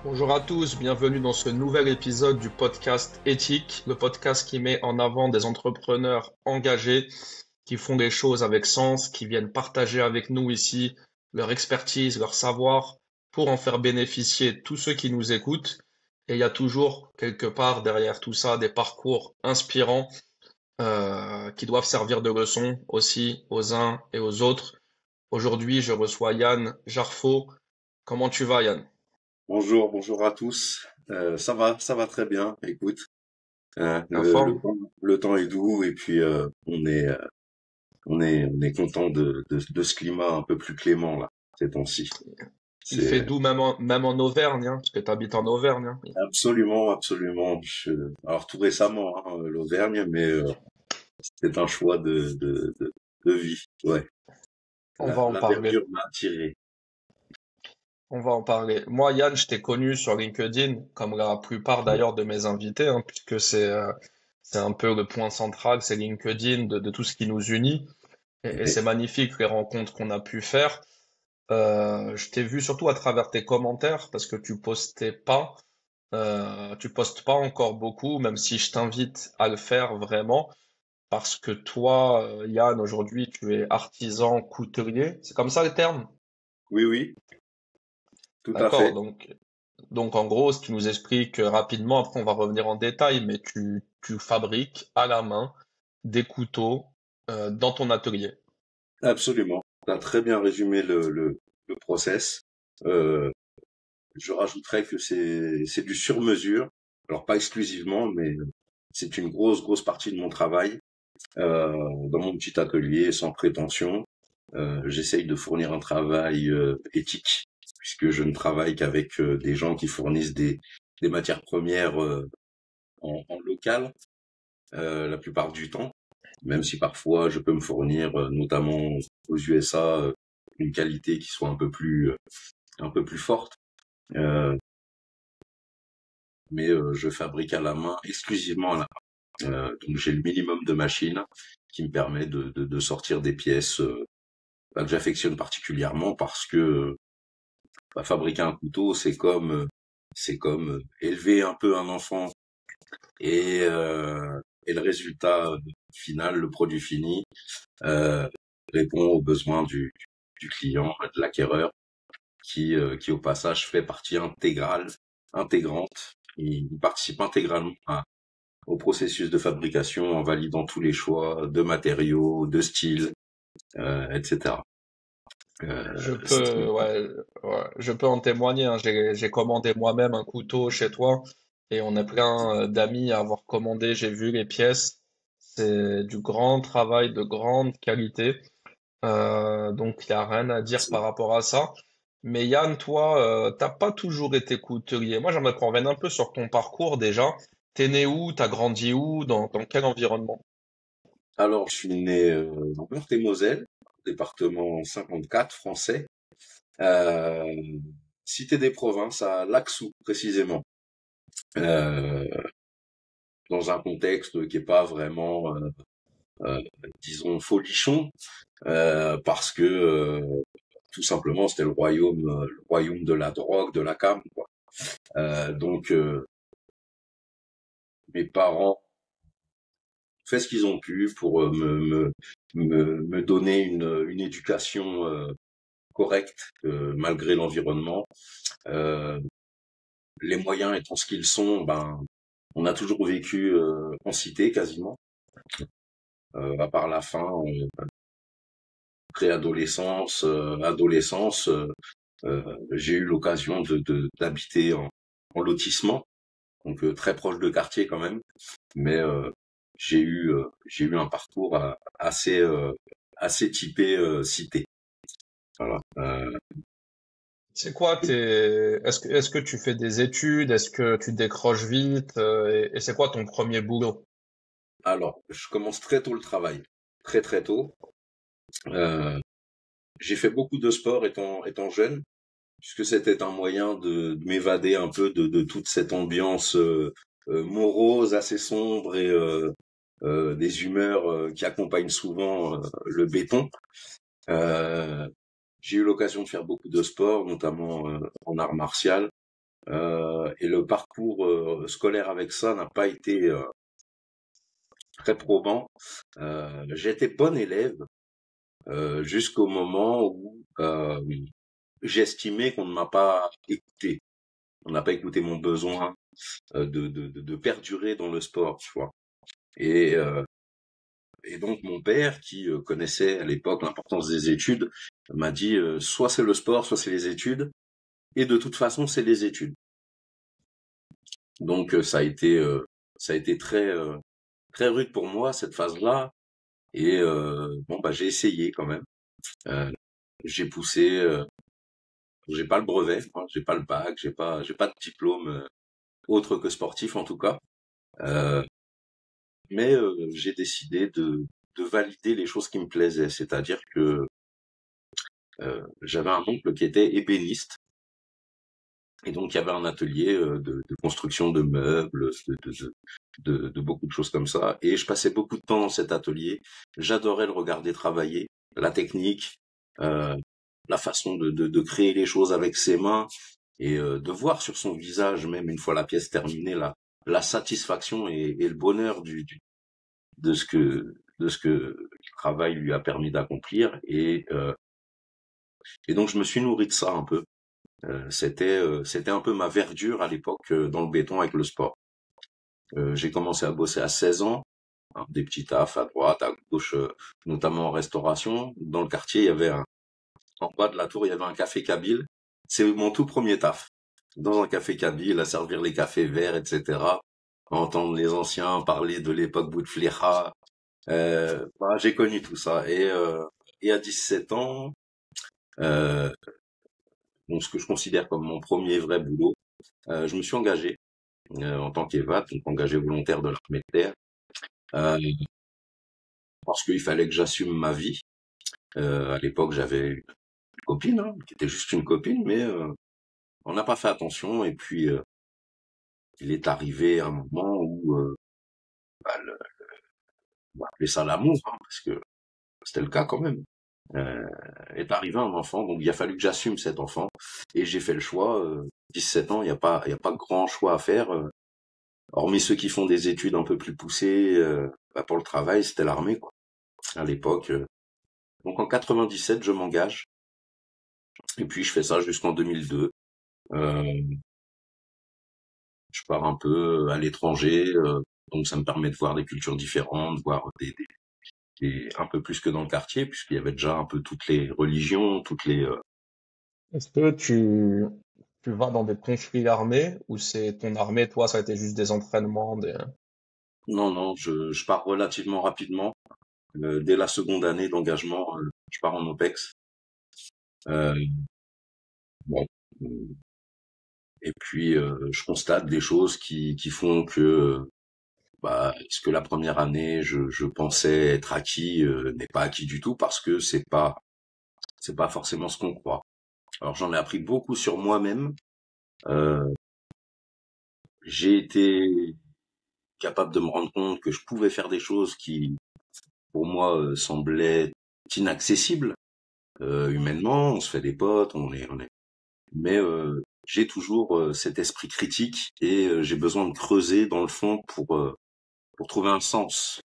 Bonjour à tous, bienvenue dans ce nouvel épisode du podcast Éthique, le podcast qui met en avant des entrepreneurs engagés, qui font des choses avec sens, qui viennent partager avec nous ici leur expertise, leur savoir, pour en faire bénéficier tous ceux qui nous écoutent. Et il y a toujours quelque part derrière tout ça des parcours inspirants qui doivent servir de leçon aussi aux uns et aux autres. Aujourd'hui, je reçois Yann Jarfo. Comment tu vas, Yann? Bonjour à tous. Ça va très bien. Écoute, La le temps est doux et puis on est content de ce climat un peu plus clément là ces temps-ci. Il fait C'est doux même en Auvergne, hein, parce que tu habites en Auvergne. Hein. absolument. Alors tout récemment, hein, l'Auvergne, mais c'est un choix de vie. Ouais, On va en la parler. verdure m'a attiré. On va en parler. Moi, Yann, je t'ai connu sur LinkedIn, comme la plupart d'ailleurs de mes invités, hein, puisque c'est un peu le point central, c'est LinkedIn de tout ce qui nous unit. Et Ouais, c'est magnifique les rencontres qu'on a pu faire. Je t'ai vu surtout à travers tes commentaires, parce que tu postes pas encore beaucoup, même si je t'invite à le faire vraiment. Parce que toi, Yann, aujourd'hui, tu es artisan couturier. C'est comme ça le terme? oui, tout à D'accord. fait. Donc en gros, ce qui nous explique rapidement, après on va revenir en détail, mais tu fabriques à la main des couteaux dans ton atelier. Absolument. Tu as très bien résumé le process. Euh, Je rajouterais que c'est du sur-mesure. Alors pas exclusivement, mais c'est une grosse partie de mon travail. Dans mon petit atelier, sans prétention, j'essaye de fournir un travail éthique, puisque je ne travaille qu'avec des gens qui fournissent des matières premières en local, la plupart du temps, même si parfois je peux me fournir, notamment aux USA, une qualité qui soit un peu plus forte. Euh, mais je fabrique à la main, exclusivement à la main. Donc j'ai le minimum de machines qui me permet de sortir des pièces que j'affectionne particulièrement parce que fabriquer un couteau, c'est comme élever un peu un enfant et le résultat final, le produit fini, euh, répond aux besoins du client, de l'acquéreur, qui au passage fait partie intégrante. Il participe intégralement au processus de fabrication en validant tous les choix de matériaux, de styles, etc. Je C'est peux, ouais, ouais, je peux en témoigner, hein. J'ai commandé moi-même un couteau chez toi et on est plein d'amis à avoir commandé. J'ai vu les pièces. C'est du grand travail de grande qualité. Donc il n'y a rien à dire par rapport à ça. Mais Yann, toi, t'as pas toujours été couturier. Moi, j'aimerais qu'on revienne un peu sur ton parcours déjà. T'es né où? T'as grandi où? Dans quel environnement? Alors, je suis né en Meurthe-et-Moselle, département 54 français, euh, cité des provinces à Laxou précisément, euh, dans un contexte qui est pas vraiment, euh, disons, folichon, parce que tout simplement c'était le royaume de la drogue, de la cam, quoi. Donc mes parents fait ce qu'ils ont pu pour me donner une éducation correcte malgré l'environnement. Euh, les moyens étant ce qu'ils sont, ben on a toujours vécu en cité quasiment, à part la fin, préadolescence, adolescence. J'ai eu l'occasion d'habiter en lotissement, donc très proche de quartier quand même, mais j'ai eu un parcours assez typé cité. Voilà. C'est quoi est-ce que tu fais des études? Est-ce que tu décroches vite? Et c'est quoi ton premier boulot? Alors, je commence très tôt le travail, très tôt. Euh, j'ai fait beaucoup de sport étant jeune, puisque c'était un moyen de m'évader un peu de toute cette ambiance morose, assez sombre et des humeurs qui accompagnent souvent le béton. Euh, j'ai eu l'occasion de faire beaucoup de sport, notamment en art martial. Et le parcours scolaire avec ça n'a pas été très probant. J'ai été bon élève jusqu'au moment où j'ai estimé qu'on ne m'a pas écouté. On n'a pas écouté mon besoin de perdurer dans le sport, tu vois. Et, euh, et donc mon père, qui connaissait à l'époque l'importance des études, m'a dit soit c'est le sport, soit c'est les études. Et de toute façon, c'est les études. Donc ça a été très rude pour moi cette phase-là. Et bon bah j'ai essayé quand même. Euh, j'ai poussé. J'ai pas le brevet, moi, j'ai pas le bac, j'ai pas de diplôme autre que sportif en tout cas. Euh, mais j'ai décidé de valider les choses qui me plaisaient. C'est-à-dire que j'avais un oncle qui était ébéniste. Et donc, il y avait un atelier de construction de meubles, de beaucoup de choses comme ça. Et je passais beaucoup de temps dans cet atelier. J'adorais le regarder travailler, la technique, euh, la façon de créer les choses avec ses mains et de voir sur son visage, même une fois la pièce terminée, la satisfaction et le bonheur de ce que le travail lui a permis d'accomplir. Et donc, je me suis nourri de ça un peu. C'était un peu ma verdure à l'époque dans le béton avec le sport. J'ai commencé à bosser à 16 ans, hein, des petits tafs à droite, à gauche, notamment en restauration. Dans le quartier, en bas de la tour, il y avait un café Kabyle. C'est mon tout premier taf. Dans un café Kabyle, à servir les cafés verts, etc. À entendre les anciens parler de l'époque Bouteflika. Bah, j'ai connu tout ça. Et à 17 ans, euh, donc ce que je considère comme mon premier vrai boulot, je me suis engagé en tant qu'EVAT, donc engagé volontaire de l'armée de terre, euh, parce qu'il fallait que j'assume ma vie. À l'époque, j'avais une copine, hein, qui était juste une copine, mais on n'a pas fait attention. Et puis, il est arrivé un moment où, bah, on va appeler ça l'amour, hein, parce que c'était le cas quand même. Euh, est arrivé un enfant, donc il a fallu que j'assume cet enfant, et j'ai fait le choix. 17 ans, il y a pas grand choix à faire. Hormis ceux qui font des études un peu plus poussées, bah, pour le travail, c'était l'armée, quoi. À l'époque. Donc en 97, je m'engage. Et puis je fais ça jusqu'en 2002. Euh, je pars un peu à l'étranger. Donc ça me permet de voir des cultures différentes, voir un peu plus que dans le quartier, puisqu'il y avait déjà un peu toutes les religions, toutes les... Est-ce que tu vas dans des conflits armés ou c'est ton armée, toi, ça a été juste des entraînements, des... Non, non, je pars relativement rapidement. Dès la seconde année d'engagement, je pars en OPEX. Euh, bon. Et puis je constate des choses qui font que bah, ce que la première année je pensais être acquis n'est pas acquis du tout parce que c'est pas forcément ce qu'on croit. Alors j'en ai appris beaucoup sur moi-même. Euh, j'ai été capable de me rendre compte que je pouvais faire des choses qui pour moi semblaient inaccessibles humainement. On se fait des potes, on est. Mais j'ai toujours cet esprit critique et j'ai besoin de creuser dans le fond pour trouver un sens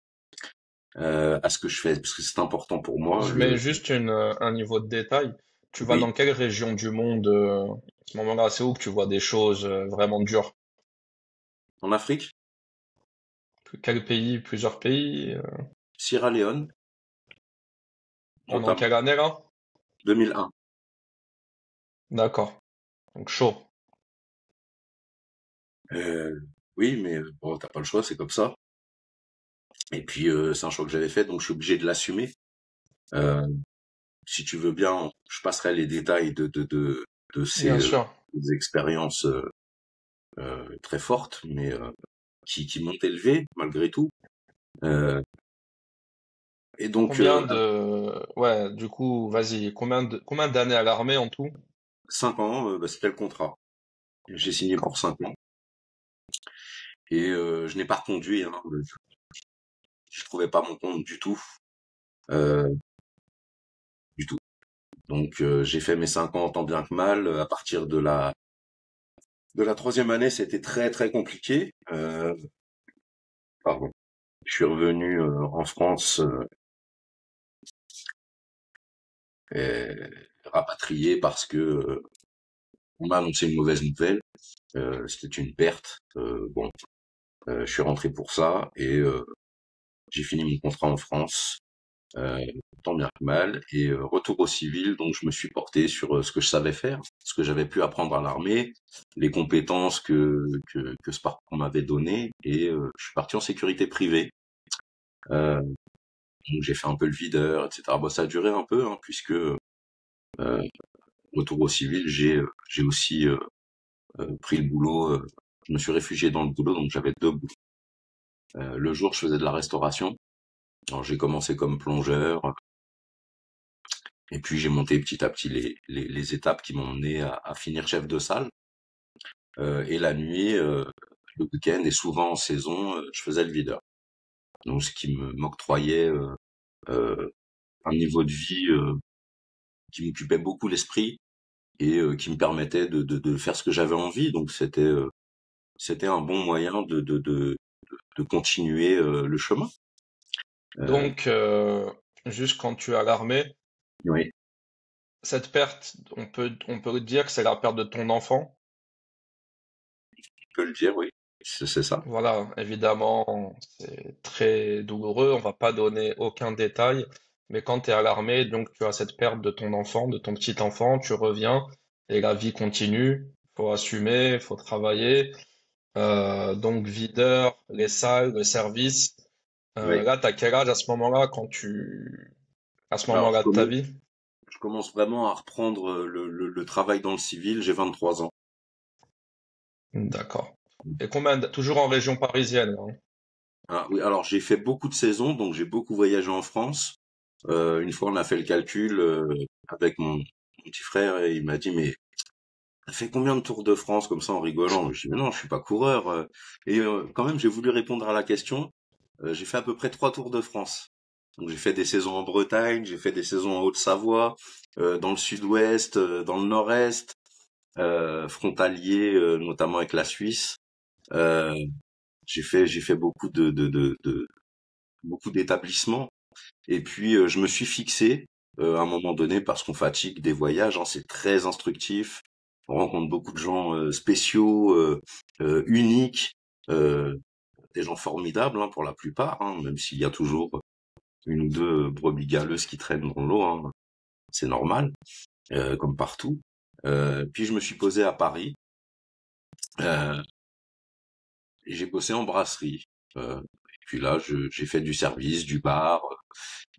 à ce que je fais, parce que c'est important pour moi. Je mets juste un niveau de détail. Tu vas Oui, dans quelle région du monde à ce moment-là? C'est où que tu vois des choses vraiment dures? en Afrique, Quel pays? Plusieurs pays? Sierra Leone, Pendant notamment quelle année là? 2001. D'accord. Donc chaud. Euh, oui, mais bon, t'as pas le choix, c'est comme ça. Et puis c'est un choix que j'avais fait, donc je suis obligé de l'assumer. Euh, si tu veux bien, je passerai les détails de ces Bien sûr. des expériences très fortes, mais qui m'ont élevé malgré tout. Euh, et donc Combien de... Ouais, du coup, vas-y. Combien d'années à l'armée en tout? 5 ans, bah, c'était le contrat. J'ai signé pour 5 ans et je n'ai pas reconduit. Hein, je trouvais pas mon compte euh, du tout. Donc j'ai fait mes 5 ans tant bien que mal. À partir de la troisième année, c'était très très compliqué. Pardon. Je suis revenu en France et rapatrié parce que on m'a annoncé une mauvaise nouvelle. C'était une perte. Bon, je suis rentré pour ça et j'ai fini mon contrat en France. euh, Tant bien que mal, et retour au civil, donc je me suis porté sur ce que je savais faire, ce que j'avais pu apprendre à l'armée, les compétences que ce parcours m'avait donné, et je suis parti en sécurité privée. Euh, donc j'ai fait un peu le videur, etc. Bon, ça a duré un peu, hein, puisque retour au civil, j'ai aussi pris le boulot, je me suis réfugié dans le boulot, donc j'avais deux boulots. Le jour, je faisais de la restauration. Alors j'ai commencé comme plongeur, et puis j'ai monté petit à petit les étapes qui m'ont mené à finir chef de salle. Et la nuit, le week-end et souvent en saison, je faisais le videur. Donc ce qui m'octroyait euh, un niveau de vie qui m'occupait beaucoup l'esprit et qui me permettait de faire ce que j'avais envie. Donc c'était un bon moyen de continuer le chemin. Euh, Donc, juste quand tu es à l'armée, oui, cette perte, on peut dire que c'est la perte de ton enfant. je peux le dire, oui, c'est ça. Voilà, évidemment, c'est très douloureux, on va pas donner aucun détail, mais quand tu es à l'armée, donc tu as cette perte de ton enfant, de ton petit enfant, tu reviens et la vie continue, faut assumer, faut travailler. Donc videur, les salles, le service. Oui. Là, t'as quel âge à ce moment-là à ce Alors moment-là de ta vie? je commence vraiment à reprendre le travail dans le civil. J'ai 23 ans. D'accord. Et toujours en région parisienne, hein. Ah, oui, alors j'ai fait beaucoup de saisons, donc j'ai beaucoup voyagé en France. Une fois, on a fait le calcul avec mon petit frère et il m'a dit, mais t'as fait combien de tours de France comme ça en rigolant? Je dis, mais non, je suis pas coureur. Et quand même, j'ai voulu répondre à la question. J'ai fait à peu près 3 tours de France. Donc j'ai fait des saisons en Bretagne, j'ai fait des saisons en Haute-Savoie, dans le Sud-Ouest, dans le Nord-Est, frontalier notamment avec la Suisse. Euh, j'ai fait beaucoup d'établissements. Et puis je me suis fixé à un moment donné parce qu'on fatigue des voyages, hein, c'est très instructif. On rencontre beaucoup de gens spéciaux, uniques, euh, des gens formidables hein, pour la plupart, hein, même s'il y a toujours une ou deux brebis galeuses qui traînent dans l'eau, hein, c'est normal, comme partout. Puis je me suis posé à Paris euh, et j'ai bossé en brasserie. Et puis là, j'ai fait du service, du bar,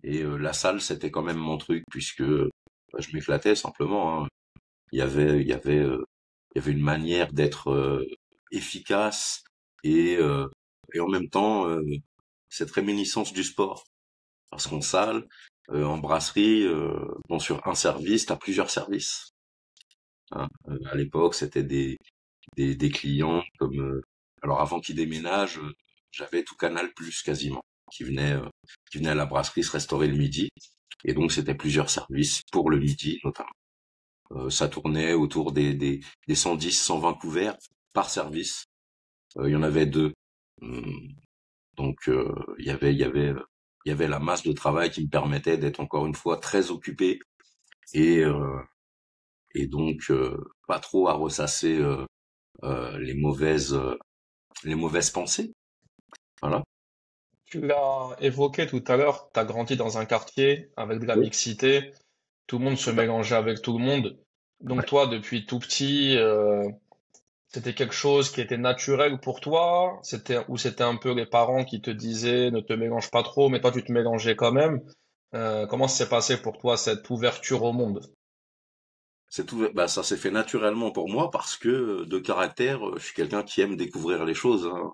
et la salle, c'était quand même mon truc puisque je m'éclatais simplement, hein. Il y avait une manière d'être efficace et euh, et en même temps cette réminiscence du sport. Parce qu'en salle, en brasserie, bon sur un service, t'as plusieurs services, hein. À l'époque, c'était des clients comme alors avant qu'ils déménagent, j'avais tout Canal Plus quasiment qui venait à la brasserie se restaurer le midi. Et donc, c'était plusieurs services pour le midi, notamment. Ça tournait autour des 110, 120 couverts par service. Il y en avait deux. Hum, Donc, il y avait la masse de travail qui me permettait d'être encore une fois très occupé et, euh, et donc pas trop à ressasser les mauvaises pensées. Voilà. Tu l'as évoqué tout à l'heure, tu as grandi dans un quartier avec de la Oui, mixité, tout le monde se tout à mélangeait avec tout le monde. Donc fait. toi, depuis tout petit, c'était quelque chose qui était naturel pour toi, ou c'était un peu les parents qui te disaient ne te mélange pas trop, mais toi tu te mélangeais quand même. Comment s'est passé pour toi cette ouverture au monde? C'est tout, bah, ça s'est fait naturellement pour moi parce que de caractère, je suis quelqu'un qui aime découvrir les choses, hein,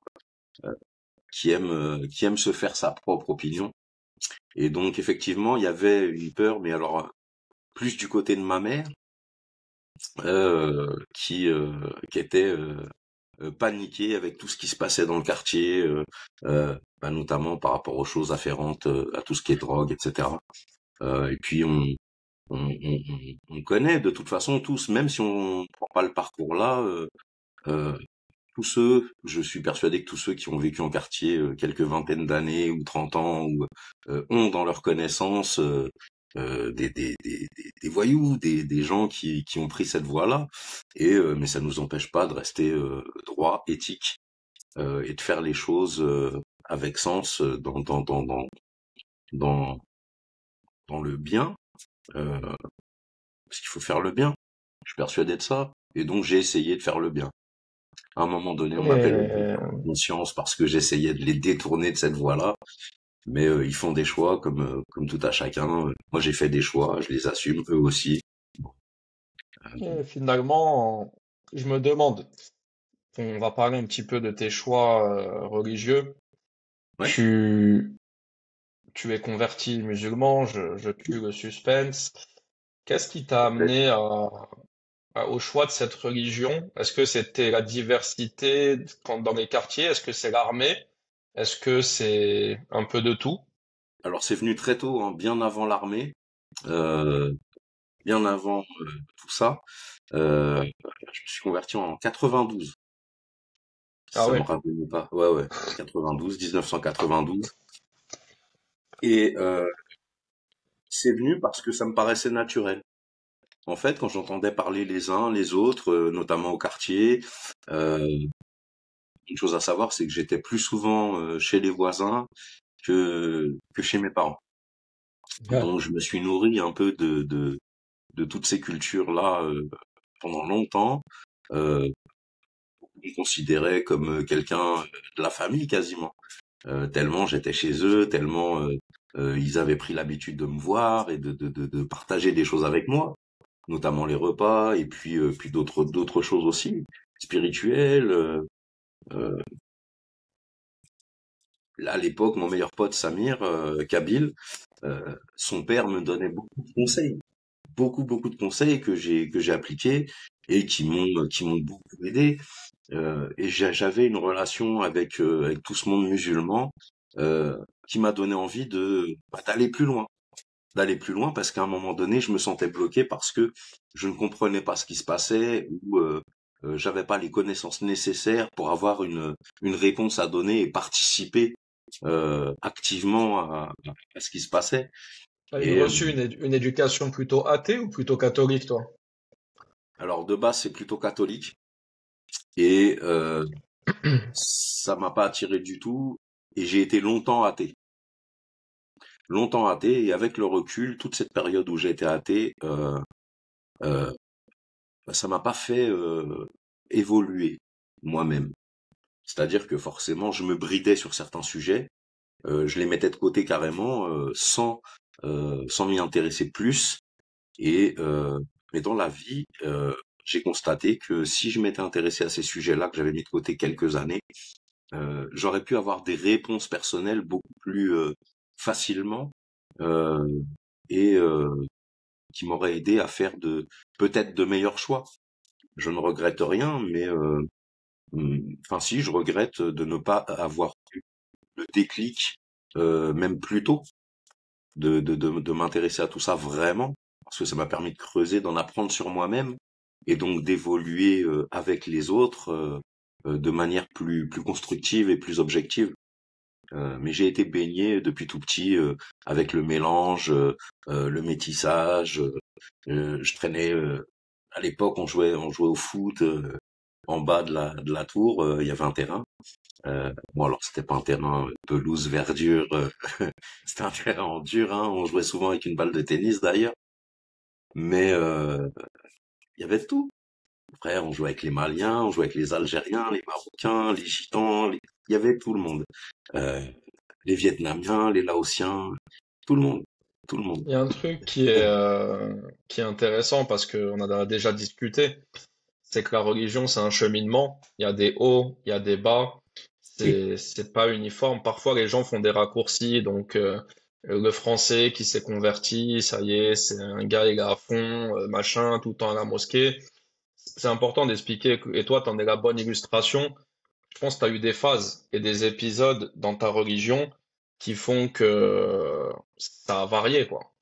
qui aime se faire sa propre opinion. Et donc effectivement, il y avait une peur, mais alors plus du côté de ma mère, qui était paniquée avec tout ce qui se passait dans le quartier, bah, notamment par rapport aux choses afférentes à tout ce qui est drogue, etc. Et puis on connaît de toute façon tous, même si on prend pas le parcours là. euh, je suis persuadé que tous ceux qui ont vécu en quartier quelques vingtaines d'années ou 30 ans ou ont dans leur connaissance des voyous, des gens qui ont pris cette voie-là. Mais ça nous empêche pas de rester droit, éthique et de faire les choses avec sens dans, dans le bien, euh, parce qu'il faut faire le bien. Je suis persuadé de ça. Et donc j'ai essayé de faire le bien. À un moment donné, on m'appelle Et conscience parce que j'essayais de les détourner de cette voie-là. Mais ils font des choix comme tout à chacun. Moi, j'ai fait des choix, je les assume, eux aussi. Bon, finalement, je me demande, on va parler un petit peu de tes choix religieux. ouais, Tu, tu es converti musulman, je tue le suspense. Qu'est-ce qui t'a amené au choix de cette religion? Est-ce que c'était la diversité dans les quartiers? Est-ce que c'est l'armée? Est-ce que c'est un peu de tout? alors c'est venu très tôt, hein, bien avant l'armée, euh, bien avant tout ça. Je me suis converti en 92. Ah Ça me ouais. rajeunit pas. Ouais, ouais. 92, 1992. Et c'est venu parce que ça me paraissait naturel. En fait, quand j'entendais parler les uns, les autres, notamment au quartier, euh, une chose à savoir, c'est que j'étais plus souvent chez les voisins que chez mes parents. Ouais. Donc, je me suis nourri un peu de toutes ces cultures-là pendant longtemps. Euh, Ils me considéraient comme quelqu'un de la famille quasiment. Tellement j'étais chez eux, tellement ils avaient pris l'habitude de me voir et de partager des choses avec moi, notamment les repas et puis d'autres choses aussi spirituelles. Euh, à l'époque, mon meilleur pote Samir Kabil, son père me donnait beaucoup de conseils, beaucoup de conseils que j'ai appliqués et qui m'ont beaucoup aidé. Et j'avais une relation avec tout ce monde musulman euh, qui m'a donné envie d'aller plus loin parce qu'à un moment donné, je me sentais bloqué parce que je ne comprenais pas ce qui se passait ou j'avais pas les connaissances nécessaires pour avoir une réponse à donner et participer activement à ce qui se passait. T'as Et reçu une éducation plutôt athée ou plutôt catholique, toi? alors de base, c'est plutôt catholique et ça m'a pas attiré du tout et j'ai été longtemps athée et avec le recul, toute cette période où j'ai été athée, euh, ça m'a pas fait évoluer moi-même. C'est-à-dire que forcément, je me bridais sur certains sujets, je les mettais de côté carrément sans m'y intéresser plus. Et mais dans la vie, j'ai constaté que si je m'étais intéressé à ces sujets-là que j'avais mis de côté quelques années, j'aurais pu avoir des réponses personnelles beaucoup plus facilement euh, et qui m'auraient aidé à faire peut-être de meilleurs choix. Je ne regrette rien, mais enfin si, je regrette de ne pas avoir eu le déclic, même plus tôt, de m'intéresser à tout ça vraiment, parce que ça m'a permis de creuser, d'en apprendre sur moi-même, et donc d'évoluer avec les autres de manière plus constructive et plus objective. Mais j'ai été baigné depuis tout petit avec le mélange, le métissage. Je traînais à l'époque, on jouait au foot en bas de la tour. Il y avait un terrain. Bon alors c'était pas un terrain pelouse verdure, c'était un terrain en dur. Hein, on jouait souvent avec une balle de tennis d'ailleurs. Mais il y avait de tout. Après on jouait avec les Maliens, on jouait avec les Algériens, les Marocains, les Gitans. Il y avait tout le monde. Euh, les Vietnamiens, les Laotiens, tout le monde, tout le monde. Il y a un truc qui est intéressant parce qu'on en a déjà discuté, c'est que la religion, c'est un cheminement. Il y a des hauts, il y a des bas. Oui, C'est pas uniforme. Parfois, les gens font des raccourcis. Donc, le français qui s'est converti, ça y est, c'est un gars, il est à fond, machin, tout le temps à la mosquée. C'est important d'expliquer. Et toi, t'en es la bonne illustration. Je pense que tu as eu des phases et des épisodes dans ta religion qui font que ça a varié, quoi.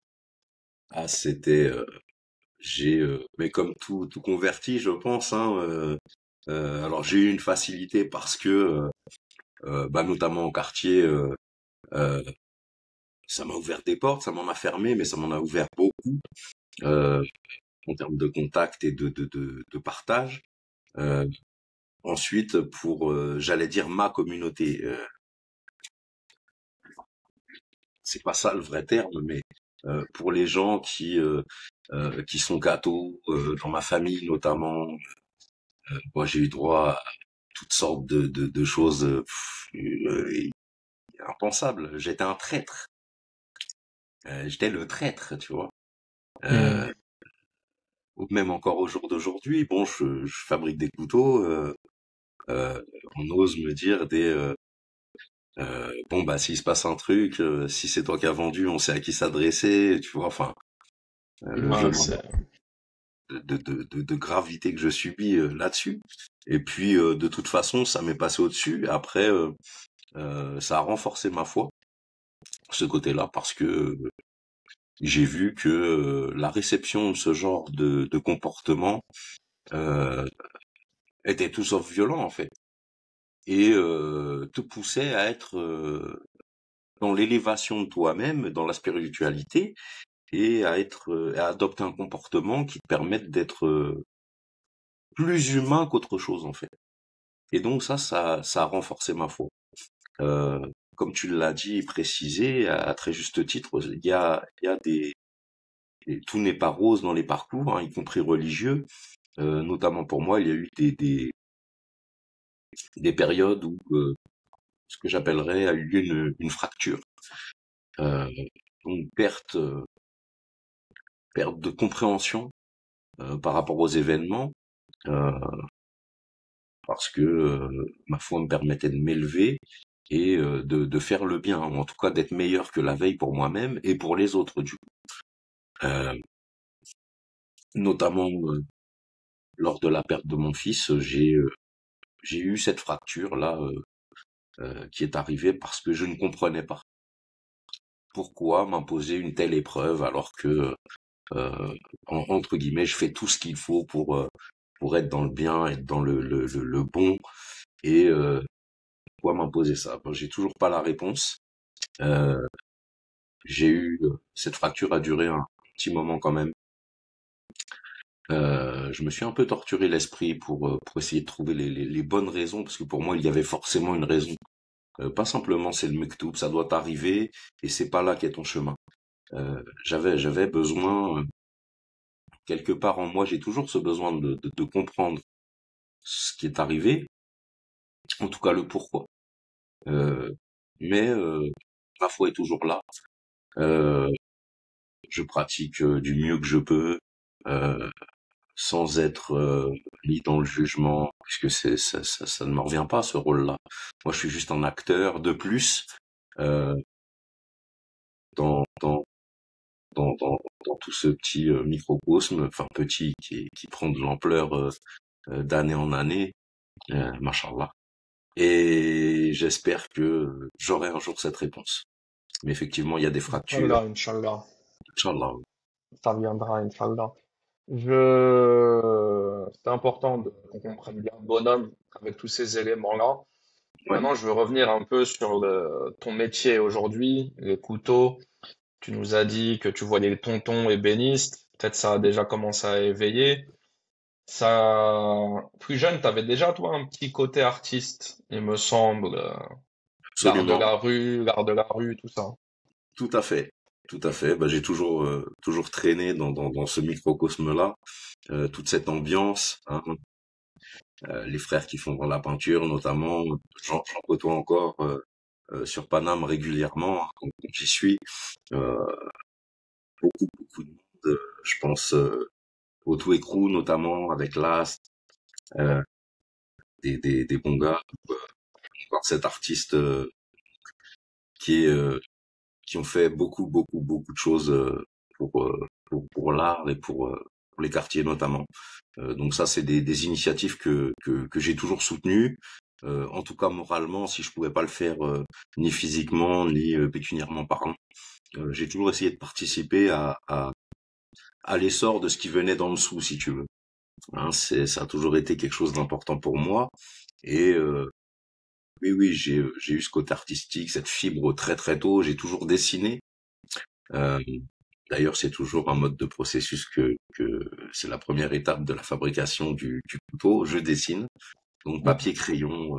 ah c'était, mais comme tout converti, je pense, hein, Alors j'ai eu une facilité parce que, bah, notamment au quartier, euh, ça m'a ouvert des portes, ça m'en a fermé, mais ça m'en a ouvert beaucoup euh, en termes de contact et de partage. Euh, Ensuite, pour, j'allais dire ma communauté, c'est pas ça le vrai terme, mais pour les gens qui sont cathos, dans ma famille notamment, moi j'ai eu droit à toutes sortes de choses impensables. J'étais un traître. J'étais le traître, tu vois. Hmm. Euh, ou même encore au jour d'aujourd'hui, bon, je fabrique des couteaux. Euh, on ose me dire bon bah s'il se passe un truc, si c'est toi qui as vendu, on sait à qui s'adresser, tu vois. Enfin, le Ouais, genre de gravité que je subis là-dessus. Et puis de toute façon, ça m'est passé au-dessus. Après, ça a renforcé ma foi, ce côté-là, parce que j'ai vu que la réception de ce genre de comportement euh, était tout sauf violent en fait, et te poussait à être dans l'élévation de toi-même, dans la spiritualité, et à adopter un comportement qui te permette d'être plus humain qu'autre chose en fait. Et donc ça a renforcé ma foi. Euh, Comme tu l'as dit et précisé à très juste titre, il y a et tout n'est pas rose dans les parcours, hein, y compris religieux. Notamment pour moi, il y a eu des périodes où ce que j'appellerais a eu lieu une fracture, euh, une perte de compréhension par rapport aux événements, euh, parce que ma foi me permettait de m'élever et de faire le bien, ou en tout cas d'être meilleur que la veille pour moi-même et pour les autres du coup. Euh, Notamment lors de la perte de mon fils, j'ai eu cette fracture là qui est arrivée parce que je ne comprenais pas pourquoi m'imposer une telle épreuve alors que entre guillemets je fais tout ce qu'il faut pour être dans le bien, être dans le bon, et pourquoi m'imposer ça? Bon, j'ai toujours pas la réponse. Euh, j'ai eu cette fracture a duré un petit moment quand même. Je me suis un peu torturé l'esprit pour essayer de trouver les bonnes raisons, parce que pour moi, il y avait forcément une raison. Pas simplement c'est le mektoub, ça doit t'arriver, et c'est pas là qu'est ton chemin. J'avais besoin, quelque part en moi, j'ai toujours ce besoin de comprendre ce qui est arrivé, en tout cas le pourquoi. Euh, mais ma foi est toujours là. Euh, je pratique du mieux que je peux. Euh, Sans être mis dans le jugement, puisque ça ne me revient pas ce rôle-là. Moi, je suis juste un acteur de plus euh, dans, dans, dans tout ce petit microcosme, enfin petit, qui prend de l'ampleur d'année en année, machallah. Et j'espère que j'aurai un jour cette réponse. Mais effectivement, il y a des fractures. Inch'Allah, Inch'Allah. Inch'Allah. Ça viendra, Inch'Allah. C'est important qu'on comprenne bien le bonhomme avec tous ces éléments-là. Ouais. Maintenant, je veux revenir un peu sur ton métier aujourd'hui, les couteaux. Tu nous as dit que tu voyais les tontons ébénistes. Peut-être ça a déjà commencé à éveiller. Ça, plus jeune, t'avais déjà, toi, un petit côté artiste, il me semble. Absolument. L'art de la rue, tout ça. Tout à fait. Tout à fait. Bah, j'ai toujours traîné dans ce microcosme-là, toute cette ambiance, hein. Les frères qui font la peinture, notamment, j'en côtoie encore sur Paname régulièrement, hein, quand j'y suis. Euh, Beaucoup de monde. Je pense au Two Crew, notamment, avec Last, euh, des bons gars. Encore cet artiste qui est qui ont fait beaucoup de choses pour l'art et pour les quartiers notamment. Donc ça, c'est des initiatives que j'ai toujours soutenues. En tout cas moralement, si je pouvais pas le faire ni physiquement ni pécuniairement parlant, j'ai toujours essayé de participer à l'essor de ce qui venait d'en dessous, si tu veux. Hein, ça a toujours été quelque chose d'important pour moi. Et oui, j'ai eu ce côté artistique, cette fibre très très tôt. J'ai toujours dessiné. Euh, D'ailleurs, c'est toujours un mode de processus que c'est la première étape de la fabrication du couteau. Je dessine, donc papier, crayon.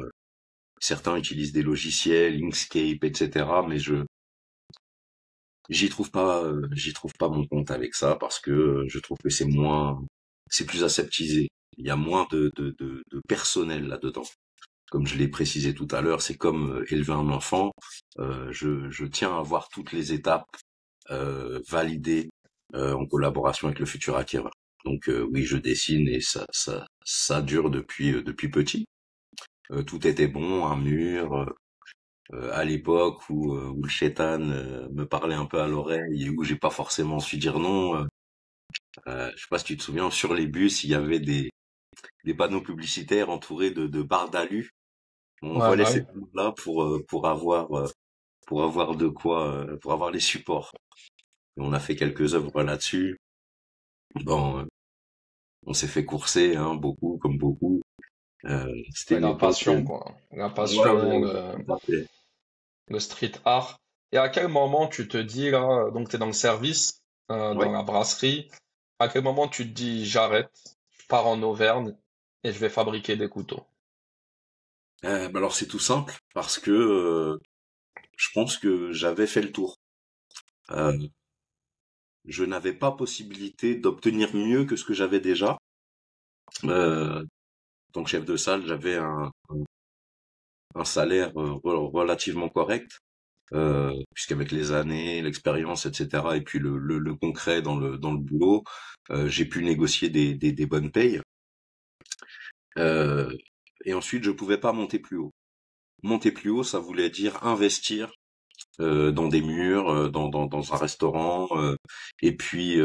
Certains utilisent des logiciels, Inkscape, etc. Mais j'y trouve pas mon compte avec ça parce que je trouve que c'est plus aseptisé. Il y a moins de personnel là-dedans. Comme je l'ai précisé tout à l'heure, c'est comme élever un enfant. Je tiens à voir toutes les étapes validées en collaboration avec le futur acquéreur. Donc oui, je dessine et ça dure depuis petit. Tout était bon, un mur. À l'époque où le chétan me parlait un peu à l'oreille et où j'ai pas forcément su dire non. Je sais pas si tu te souviens, sur les bus, il y avait des panneaux publicitaires entourés de barres d'alu. On Ouais, volait bah ces oui. panneaux-là pour avoir de quoi, pour avoir les supports. Et on a fait quelques œuvres là-dessus. Bon, on s'est fait courser, hein, beaucoup, comme beaucoup. C'était Ouais, une la époque. passion, quoi. La Ouais, passion, ouais, tout à fait. le street art. Et à quel moment tu te dis, là, donc tu es dans le service, dans Ouais. la brasserie, à quel moment tu te dis, j'arrête, je pars en Auvergne et je vais fabriquer des couteaux? Bah alors c'est tout simple parce que je pense que j'avais fait le tour. Euh, je n'avais pas possibilité d'obtenir mieux que ce que j'avais déjà. Euh, en tant que chef de salle, j'avais un salaire relativement correct, puisqu'avec les années, l'expérience, etc., et puis le concret dans le boulot, j'ai pu négocier des bonnes payes. Euh, et ensuite, je pouvais pas monter plus haut. Monter plus haut, ça voulait dire investir dans des murs, dans un restaurant, et puis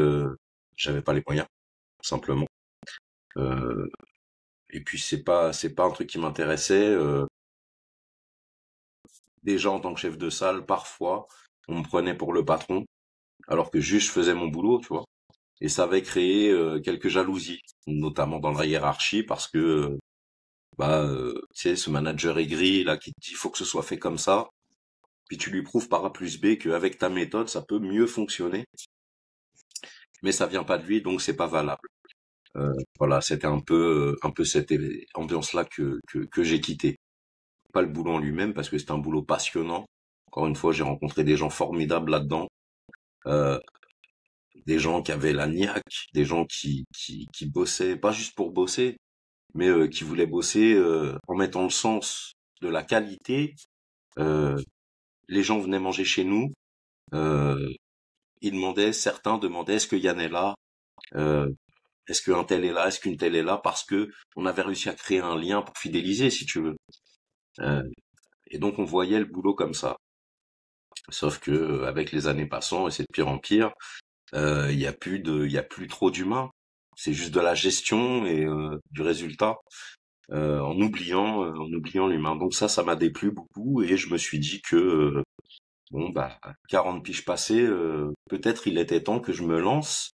j'avais pas les moyens, simplement. Euh, et puis c'est pas un truc qui m'intéressait. Déjà en tant que chef de salle, parfois, on me prenait pour le patron, alors que juste je faisais mon boulot, tu vois. Et ça avait créé quelques jalousies, notamment dans la hiérarchie, parce que tu sais, ce manager aigri là qui te dit faut que ce soit fait comme ça, puis tu lui prouves par A plus B qu'avec ta méthode ça peut mieux fonctionner, mais ça vient pas de lui, donc c'est pas valable. Voilà, c'était un peu cette ambiance-là que j'ai quitté. Pas le boulot en lui-même, parce que c'était un boulot passionnant. Encore une fois, j'ai rencontré des gens formidables là-dedans, euh, des gens qui avaient la niaque, des gens qui bossaient, pas juste pour bosser, mais qui voulaient bosser en mettant le sens de la qualité. Euh, les gens venaient manger chez nous, euh, certains demandaient est-ce que Yann est là, euh, est-ce qu'un tel est là, est-ce qu'une telle est là, parce que on avait réussi à créer un lien pour fidéliser, si tu veux. Euh, et donc on voyait le boulot comme ça. Sauf que avec les années passant, et c'est de pire en pire, il y a plus trop d'humains. C'est juste de la gestion et du résultat, en oubliant l'humain. Donc ça m'a déplu beaucoup et je me suis dit que bon bah, à 40 piges passées, peut-être il était temps que je me lance,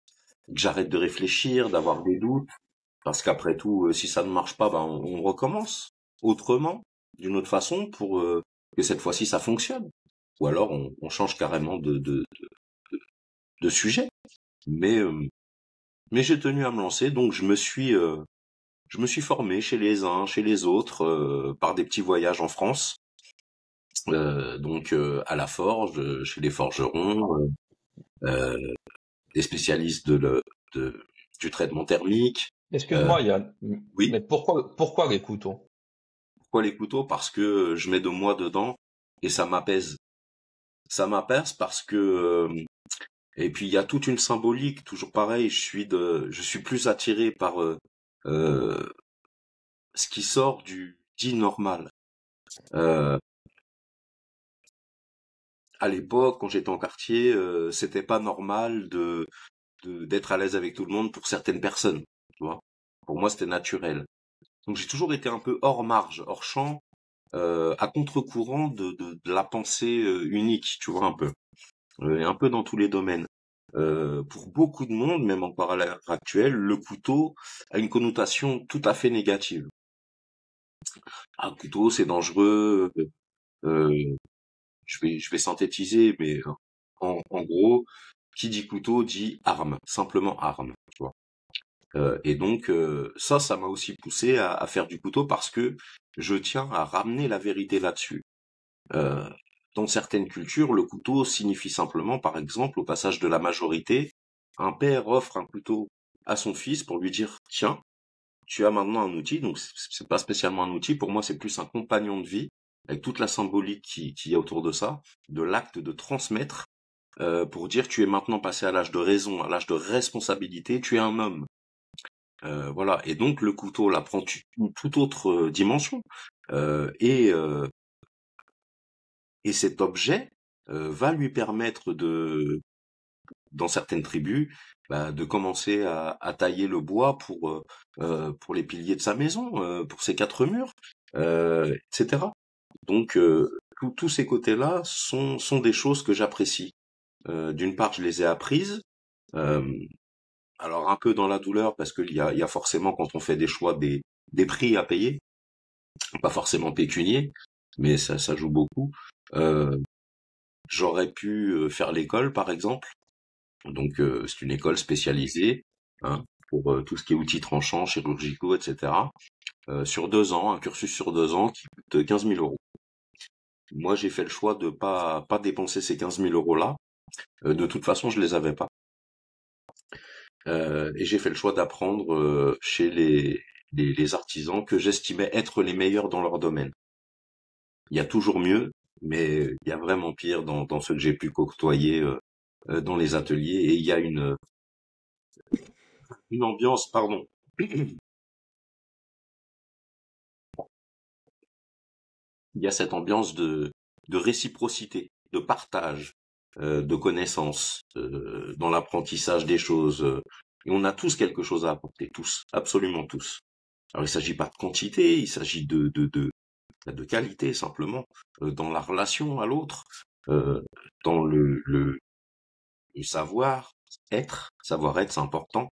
que j'arrête de réfléchir, d'avoir des doutes, parce qu'après tout, si ça ne marche pas, ben on recommence autrement, d'une autre façon, pour que cette fois-ci ça fonctionne. Ou alors on change carrément de sujet. Mais mais j'ai tenu à me lancer, donc je me suis formé chez les uns, chez les autres, par des petits voyages en France, donc à la forge, chez les forgerons, euh, des spécialistes de- du traitement thermique. Euh, Excuse-moi, Yann, oui, mais pourquoi les couteaux? pourquoi les couteaux? Parce que je mets de moi dedans et ça m'apaise. Ça m'apaise parce que et puis il y a toute une symbolique, toujours pareil. Je suis plus attiré par euh, ce qui sort du dit normal. Euh, à l'époque, quand j'étais en quartier, c'était pas normal d'être à l'aise avec tout le monde pour certaines personnes, tu vois. Pour moi, c'était naturel. Donc j'ai toujours été un peu hors marge, hors champ, à contre-courant de la pensée unique, tu vois un peu, et un peu dans tous les domaines. pour beaucoup de monde, même encore à l'heure actuelle, le couteau a une connotation tout à fait négative. Un couteau, c'est dangereux. euh, je vais synthétiser, mais en gros, qui dit couteau dit arme, simplement arme. Tu vois. Et donc ça m'a aussi poussé à faire du couteau parce que je tiens à ramener la vérité là-dessus. Euh, dans certaines cultures, le couteau signifie simplement, par exemple, au passage de la majorité, un père offre un couteau à son fils pour lui dire, tiens, tu as maintenant un outil, donc c'est pas spécialement un outil, pour moi c'est plus un compagnon de vie, avec toute la symbolique qui y a autour de ça, de l'acte de transmettre, pour dire tu es maintenant passé à l'âge de raison, à l'âge de responsabilité, tu es un homme. Voilà, et donc le couteau là prend une toute autre dimension, euh, et, euh, et cet objet va lui permettre dans certaines tribus, de commencer à tailler le bois pour les piliers de sa maison, pour ses quatre murs, etc. Donc tous ces côtés-là sont des choses que j'apprécie. D'une part, je les ai apprises. euh, alors un peu dans la douleur parce qu'il y a forcément quand on fait des choix des prix à payer, pas forcément pécuniers, mais ça joue beaucoup. Euh, J'aurais pu faire l'école par exemple. Donc c'est une école spécialisée, hein, pour tout ce qui est outils tranchants, chirurgicaux, etc. Sur 2 ans, un cursus sur 2 ans qui coûte 15 000 euros. Moi, j'ai fait le choix de pas dépenser ces 15 000 euros-là. De toute façon, je les avais pas. Et j'ai fait le choix d'apprendre chez les artisans que j'estimais être les meilleurs dans leur domaine. Il y a toujours mieux, mais il y a vraiment pire dans ceux que j'ai pu côtoyer dans les ateliers. Et il y a une ambiance, pardon. Il y a cette ambiance de réciprocité, de partage, de connaissances, dans l'apprentissage des choses. Et on a tous quelque chose à apporter, tous, absolument tous. Alors il s'agit pas de quantité, il s'agit de qualité simplement, dans la relation à l'autre, euh, dans le savoir-être, c'est important.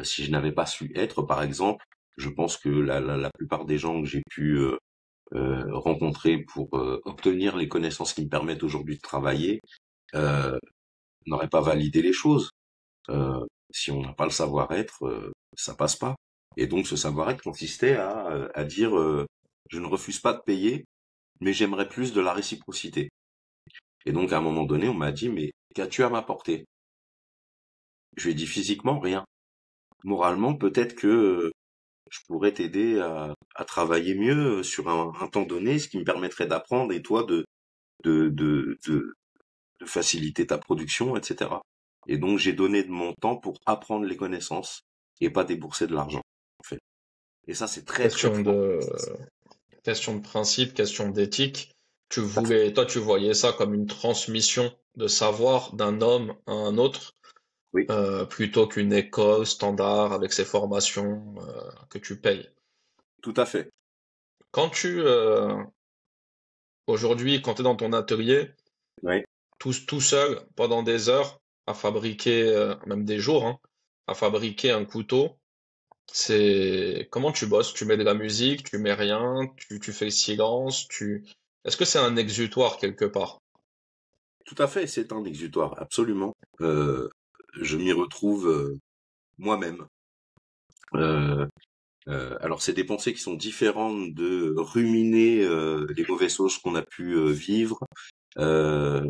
Si je n'avais pas su être, par exemple, je pense que la plupart des gens que j'ai pu rencontrer pour obtenir les connaissances qui me permettent aujourd'hui de travailler, euh, n'auraient pas validé les choses. Si on n'a pas le savoir-être, ça passe pas. Et donc ce savoir-être consistait à dire je ne refuse pas de payer, mais j'aimerais plus de la réciprocité. Et donc à un moment donné, on m'a dit mais qu'as-tu à m'apporter? Je lui ai dit physiquement rien. Moralement, peut-être que je pourrais t'aider à travailler mieux sur un temps donné, ce qui me permettrait d'apprendre et toi de, de, de, de faciliter ta production, etc. Et donc j'ai donné de mon temps pour apprendre les connaissances et pas débourser de l'argent, en fait. Et ça, c'est très très Question fort. de, question de principe, question d'éthique. Toi, tu voyais ça comme une transmission de savoir d'un homme à un autre, Oui, plutôt qu'une école standard avec ses formations, que tu payes. tout à fait. Quand aujourd'hui, quand tu es dans ton atelier, Oui. tout seul, pendant des heures, à fabriquer, même des jours, hein, à fabriquer un couteau, comment tu bosses? Tu mets de la musique, tu mets rien, tu fais le silence, est-ce que c'est un exutoire quelque part? Tout à fait, c'est un exutoire, absolument. Je m'y retrouve moi-même. Euh, alors, c'est des pensées qui sont différentes de ruminer les mauvaises choses qu'on a pu vivre. Euh,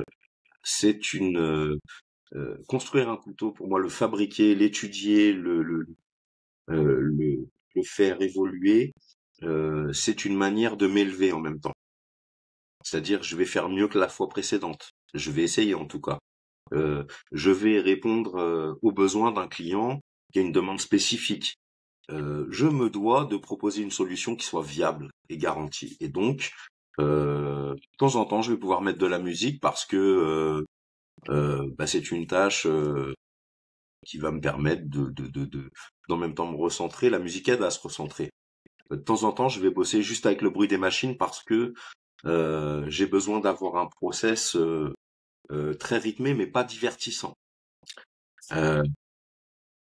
c'est construire un couteau, pour moi, le fabriquer, l'étudier, le faire évoluer, c'est une manière de m'élever en même temps. C'est-à-dire, je vais faire mieux que la fois précédente. Je vais essayer en tout cas. Euh, je vais répondre aux besoins d'un client qui a une demande spécifique. Je me dois de proposer une solution qui soit viable et garantie. Et donc, de temps en temps, je vais pouvoir mettre de la musique parce que c'est une tâche qui va me permettre d'en même temps me recentrer. La musique aide à se recentrer. De temps en temps, je vais bosser juste avec le bruit des machines parce que j'ai besoin d'avoir un process très rythmé, mais pas divertissant. Euh,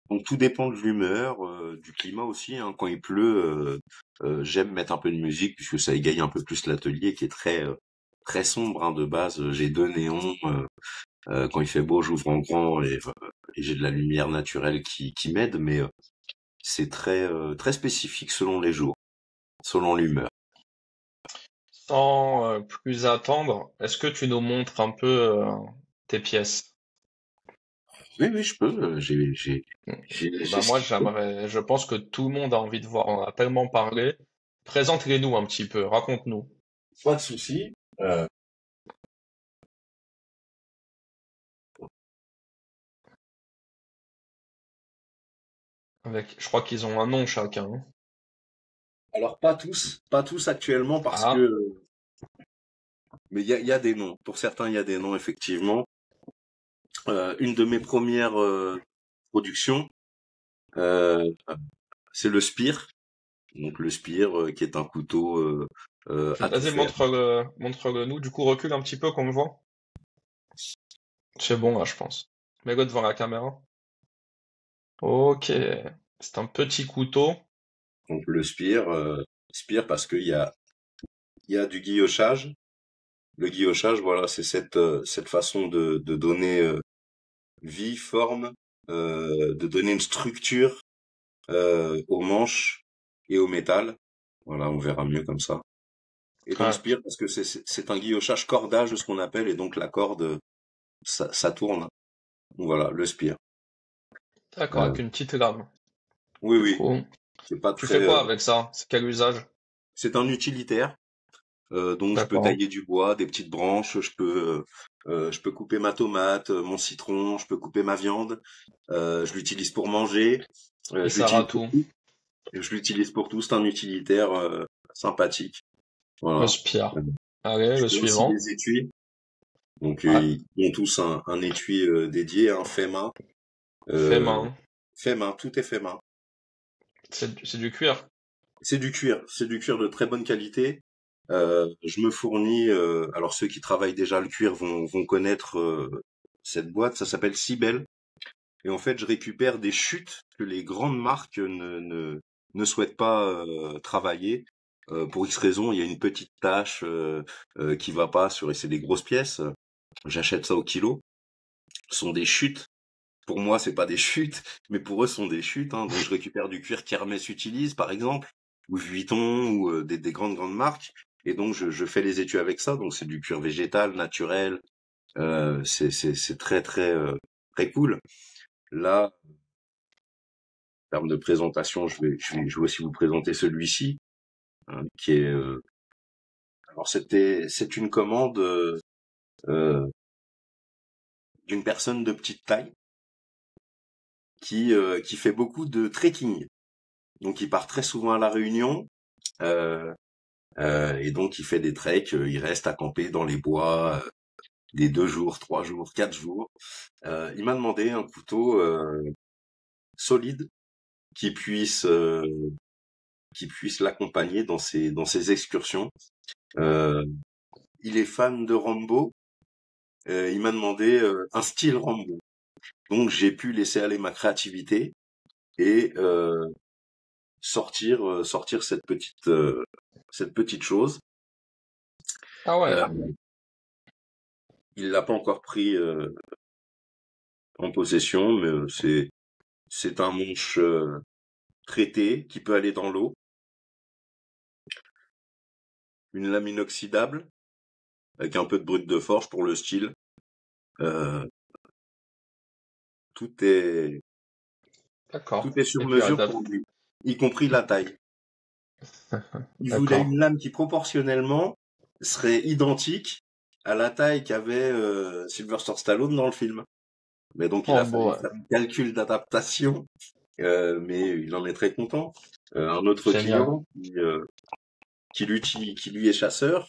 donc tout dépend de l'humeur, du climat aussi, hein. Quand il pleut, j'aime mettre un peu de musique puisque ça égaye un peu plus l'atelier qui est très sombre, hein, de base. J'ai deux néons. Quand il fait beau, j'ouvre en grand et j'ai de la lumière naturelle qui m'aide, mais c'est très spécifique selon les jours, selon l'humeur. Sans plus attendre, est-ce que tu nous montres un peu tes pièces? Oui, oui, je peux. J'ai Bah ce moi qu'il faut. j'aimerais, je pense que tout le monde a envie de voir, on en a tellement parlé. Présente-les-nous un petit peu, raconte-nous. Pas de souci. Avec, je crois qu'ils ont un nom chacun, hein. Alors pas tous actuellement parce Ah, que, mais il y a des noms. Pour certains, il y a des noms effectivement. Une de mes premières productions, euh, c'est le spire. Donc le spire qui est un couteau à tout vas-y faire. montre-le nous. Du coup recule un petit peu qu'on me voit. C'est bon là je pense. Mets-le devant la caméra. Ok, c'est un petit couteau. Donc le spire, spire parce il y a du guillochage. Le guillochage, voilà, c'est cette façon de donner vie, forme, de donner une structure aux manches et au métal. Voilà, on verra mieux comme ça. Et donc Ouais, spire parce que c'est un guillochage cordage, ce qu'on appelle, et donc la corde, ça tourne. Donc voilà, le spire. d'accord, Euh, avec une petite lame. oui, Du oui, coup, c'est pas tu fais très. quoi avec ça? C'est quel usage? C'est un utilitaire. Donc je peux D'accord. tailler du bois, des petites branches, je peux couper ma tomate, mon citron, je peux couper ma viande. Je l'utilise pour manger, Il je sert à l'utilise pour tout. tout. Je l'utilise pour tout. C'est un utilitaire sympathique. Le Voilà. spire. Euh, Allez, Je le fais aussi suivant. des étuis. Donc Ouais, ils ont tous un étui dédié, un fait main. fait Euh, main. Fait main, tout est fait main. C'est du cuir. C'est du cuir de très bonne qualité. Je me fournis, alors ceux qui travaillent déjà le cuir vont connaître cette boîte, ça s'appelle Cibel. Et en fait, je récupère des chutes que les grandes marques ne souhaitent pas travailler. Pour X raison, il y a une petite tache qui va pas sur, et c'est des grosses pièces. J'achète ça au kilo. Ce sont des chutes. Pour moi, c'est pas des chutes, mais pour eux, ce sont des chutes, hein. Donc, je récupère du cuir qu'Hermès utilise, par exemple, ou Vuitton, ou des grandes marques. Et donc, je fais les étuis avec ça. Donc, c'est du cuir végétal, naturel. C'est très cool. Là, en termes de présentation, je vais aussi vous présenter celui-ci, hein, qui est. Alors, c'est une commande euh, d'une personne de petite taille qui fait beaucoup de trekking. Donc, il part très souvent à La Réunion. Euh, et donc il fait des treks, il reste à camper dans les bois des 2 jours, 3 jours, 4 jours. Il m'a demandé un couteau solide qui puisse euh, qui puisse l'accompagner dans ses excursions. Euh, il est fan de Rambo. Il m'a demandé un style Rambo. Donc j'ai pu laisser aller ma créativité et sortir cette petite chose. Ah ouais, Euh, il l'a pas encore pris en possession, mais c'est un manche traité qui peut aller dans l'eau, une lame inoxydable avec un peu de brut de forge pour le style. Euh, tout est tout d'accord. est sur Et puis mesure adapte. pour lui, y compris la taille. Il voulait D'accord. une lame qui proportionnellement serait identique à la taille qu'avait Sylvester Stallone dans le film. Mais donc il a Rambo, fallu ouais. faire un calcul d'adaptation, mais il en est très content. Un autre Génial. client qui lui est chasseur.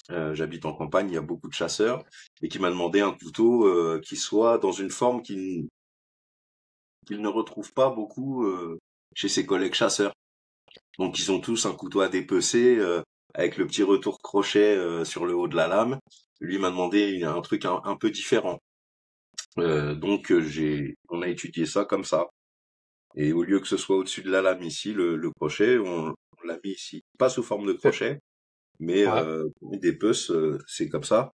J'habite en campagne, il y a beaucoup de chasseurs, et qui m'a demandé un couteau qui soit dans une forme qu'il ne retrouve pas beaucoup chez ses collègues chasseurs. Donc ils ont tous un couteau à dépecer avec le petit retour crochet sur le haut de la lame. Lui m'a demandé un truc un peu différent. On a étudié ça comme ça. Et au lieu que ce soit au-dessus de la lame ici, le crochet, on l'a mis ici. Pas sous forme de crochet, mais Ouais. pour des puces, c'est comme ça.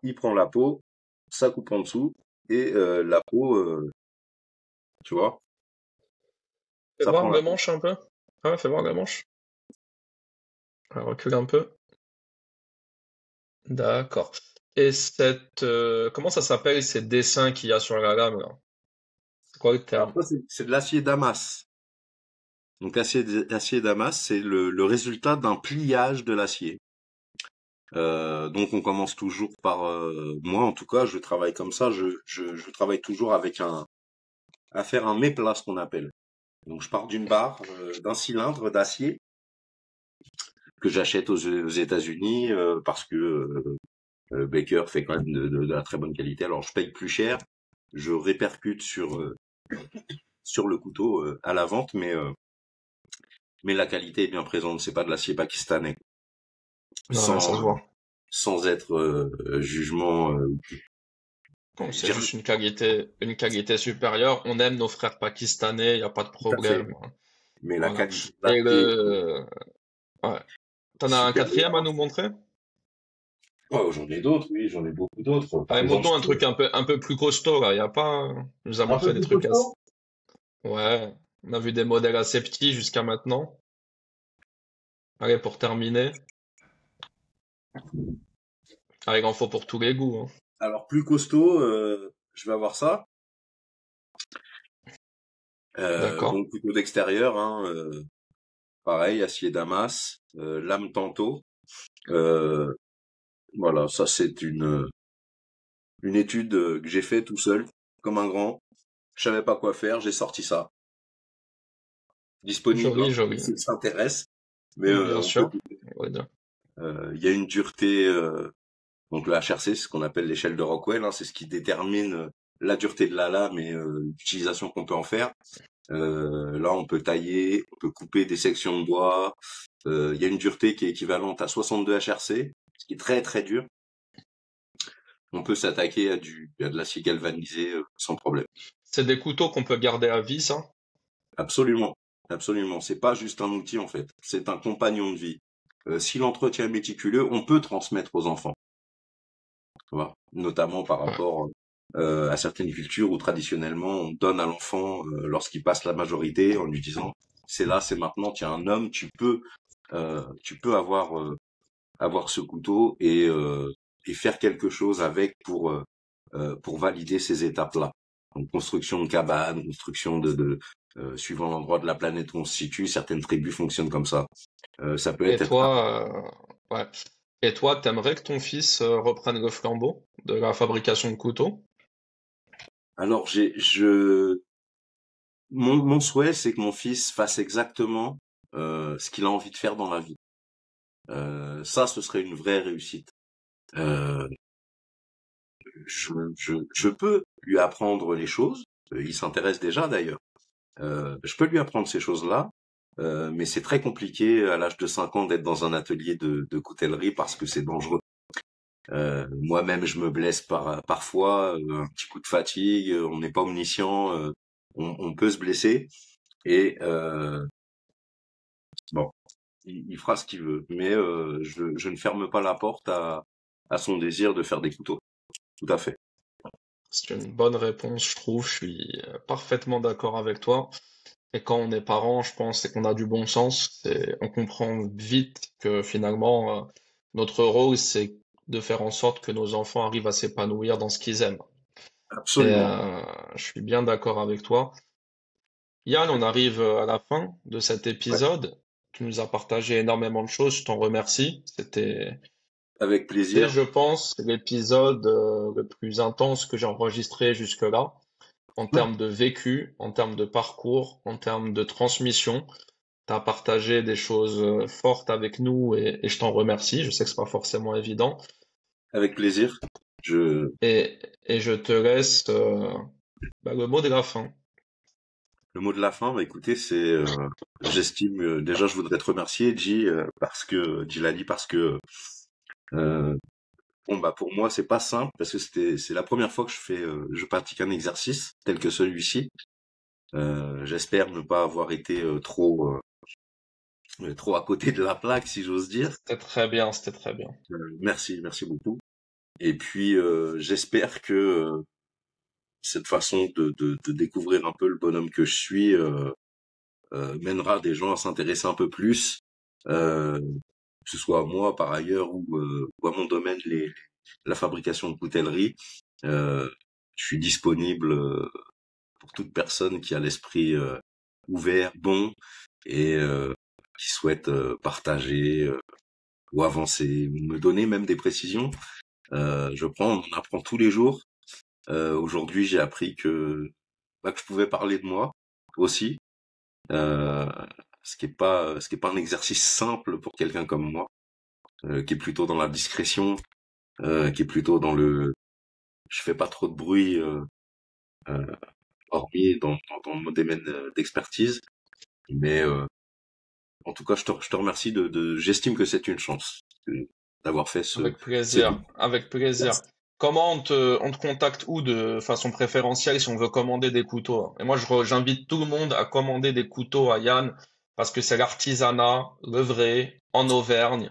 Il prend la peau, ça coupe en dessous, et la peau, tu vois, Fais ça voir prend la le peau. manche un peu. Ouais, fais voir la manche. Alors, recule un peu. D'accord. Et comment ça s'appelle ces dessins qu'il y a sur la lame là? C'est quoi le Alors terme? ça, c'est de l'acier Damas. Donc acier Damas, c'est le résultat d'un pliage de l'acier. Donc on commence toujours par moi en tout cas je travaille comme ça, je travaille toujours avec à faire un méplat ce qu'on appelle. Donc je pars d'une barre, d'un cylindre d'acier que j'achète aux États-Unis parce que Baker fait quand même de la très bonne qualité. Alors je paye plus cher, je répercute sur le couteau à la vente, mais la qualité est bien présente. C'est pas de l'acier pakistanais, Ouais, ça sans se voit. sans être jugement. Bon, Je c'est dirais juste une qualité supérieure. On aime nos frères pakistanais, il n'y a pas de tout à fait. problème. Mais la Voilà. qualité de Et l'acier ouais. T'en est as un quatrième à supérieure. nous montrer? Oh, j'en ai d'autres, oui, j'en ai beaucoup d'autres. Par Allez, exemple, montre-nous un truc un peu plus costaud, là. Il y a pas, il nous a un peu montré des plus trucs assez, costaud. ouais. On a vu des modèles assez petits jusqu'à maintenant. Allez, pour terminer. Allez, il en faut pour tous les goûts, hein. Alors plus costaud, je vais avoir ça. D'accord. Donc couteau d'extérieur, hein, pareil, acier Damas, lame Tanto. Euh, voilà, ça c'est une étude que j'ai fait tout seul, comme un grand. Je savais pas quoi faire, j'ai sorti ça. Disponible, Joli, hein, joli. si ça t'intéresse. Mais Bien on peut. sûr. Ouais, bien. Il y a une dureté. Donc le HRC, c'est ce qu'on appelle l'échelle de Rockwell, hein, c'est ce qui détermine la dureté de la lame et l'utilisation qu'on peut en faire. Là, on peut tailler, on peut couper des sections de bois. Il y a une dureté qui est équivalente à 62 HRC, ce qui est très très dur. On peut s'attaquer à de l'acier galvanisé sans problème. C'est des couteaux qu'on peut garder à vie, ça? Absolument, absolument. C'est pas juste un outil en fait, c'est un compagnon de vie. Si l'entretien est méticuleux, on peut transmettre aux enfants, tu vois, notamment par Ouais. rapport à certaines cultures où traditionnellement on donne à l'enfant lorsqu'il passe la majorité en lui disant c'est là, c'est maintenant, tu es un homme, tu peux avoir ce couteau et faire quelque chose avec pour valider ces étapes-là. Donc construction de cabane, construction suivant l'endroit de la planète où on se situe, certaines tribus fonctionnent comme ça. Ça peut Et être. toi, ouais. Et toi, t'aimerais que ton fils reprenne le flambeau de la fabrication de couteaux? Alors mon souhait, c'est que mon fils fasse exactement ce qu'il a envie de faire dans la vie. Ça, ce serait une vraie réussite. Euh, je peux lui apprendre les choses. Il s'intéresse déjà d'ailleurs. Je peux lui apprendre ces choses-là, mais c'est très compliqué à l'âge de 5 ans d'être dans un atelier de coutellerie parce que c'est dangereux. Moi-même, je me blesse parfois, un petit coup de fatigue, on n'est pas omniscient, on peut se blesser et bon, il fera ce qu'il veut, mais je ne ferme pas la porte à son désir de faire des couteaux. Tout à fait. C'est une bonne réponse, je trouve. Je suis parfaitement d'accord avec toi. Et quand on est parent, je pense, c'est qu'on a du bon sens. On comprend vite que finalement, notre rôle, c'est de faire en sorte que nos enfants arrivent à s'épanouir dans ce qu'ils aiment. Et Absolument. je suis bien d'accord avec toi. Yann, on arrive à la fin de cet Ouais. épisode. Tu nous as partagé énormément de choses, je t'en remercie. Avec C'était, plaisir. je pense, l'épisode le plus intense que j'ai enregistré jusque-là, en Ouais. termes de vécu, en termes de parcours, en termes de transmission. Tu as partagé des choses fortes avec nous et je t'en remercie. Je sais que c'est pas forcément évident. Avec plaisir. Je, Et, et je te laisse le mot de la fin. le mot de la fin, bah écoutez, j'estime, déjà, je voudrais te remercier, Djilali, parce que euh, Bon, bah, pour moi, c'est pas simple parce que c'est la première fois que je pratique un exercice tel que celui-ci. J'espère ne pas avoir été trop à côté de la plaque, si j'ose dire. C'était très bien, c'était très bien. Merci beaucoup. Et puis, j'espère que cette façon de découvrir un peu le bonhomme que je suis mènera des gens à s'intéresser un peu plus, euh, que ce soit à moi par ailleurs ou à mon domaine, la fabrication de coutellerie. Euh, je suis disponible pour toute personne qui a l'esprit ouvert, bon, et qui souhaite partager ou avancer, ou me donner même des précisions. On en apprend tous les jours. Aujourd'hui, j'ai appris que je pouvais parler de moi aussi, euh, ce qui est pas un exercice simple pour quelqu'un comme moi, qui est plutôt dans la discrétion, qui est plutôt dans je fais pas trop de bruit, euh, hormis dans mon domaine d'expertise. Mais en tout cas, je te remercie j'estime que c'est une chance d'avoir fait Avec cette. plaisir, avec plaisir. Comment on te contacte où de façon préférentielle si on veut commander des couteaux? Et moi, j'invite tout le monde à commander des couteaux à Yann parce que c'est l'artisanat, le vrai, en Auvergne,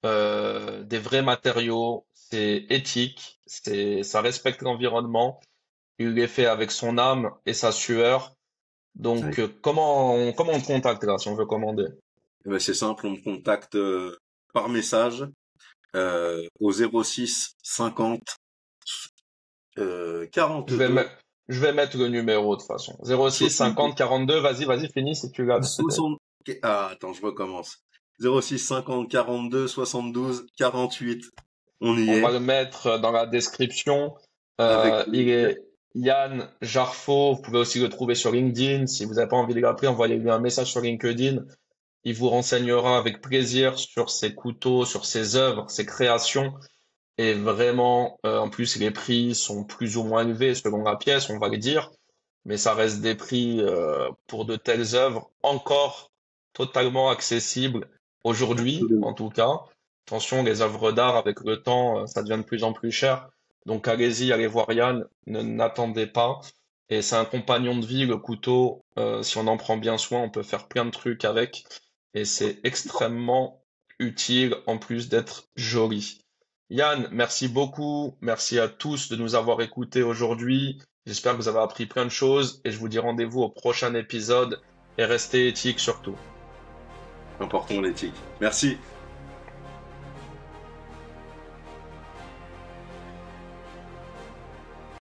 des vrais matériaux, c'est éthique, ça respecte l'environnement. Il les fait avec son âme et sa sueur. Ouais. Donc, comment on te contacte là si on veut commander? Eh ben, c'est simple, on me contacte par message au 06 50 Je vais 42 mettre, je vais mettre le numéro de toute façon. 06 62 50 42, vas-y, finis si tu l'as. 60. Ah, attends, je recommence. 06 50 42 72 48. On y On va est le mettre dans la description. avec Il plaisir. est Yann Jarfo. Vous pouvez aussi le trouver sur LinkedIn. Si vous n'avez pas envie de l'appeler, envoyez-lui un message sur LinkedIn. Il vous renseignera avec plaisir sur ses couteaux, sur ses œuvres, ses créations. Et vraiment, en plus, les prix sont plus ou moins élevés selon la pièce, on va le dire. Mais ça reste des prix pour de telles œuvres encore totalement accessibles aujourd'hui, Absolument. en tout cas. Attention, les œuvres d'art avec le temps, ça devient de plus en plus cher. Donc allez-y, allez voir Yann, n'attendez pas. Et c'est un compagnon de vie, le couteau. Si on en prend bien soin, on peut faire plein de trucs avec. Et c'est extrêmement utile en plus d'être joli. Yann, merci beaucoup. Merci à tous de nous avoir écoutés aujourd'hui. J'espère que vous avez appris plein de choses et je vous dis rendez-vous au prochain épisode et restez éthiques surtout. Important l'éthique. Merci.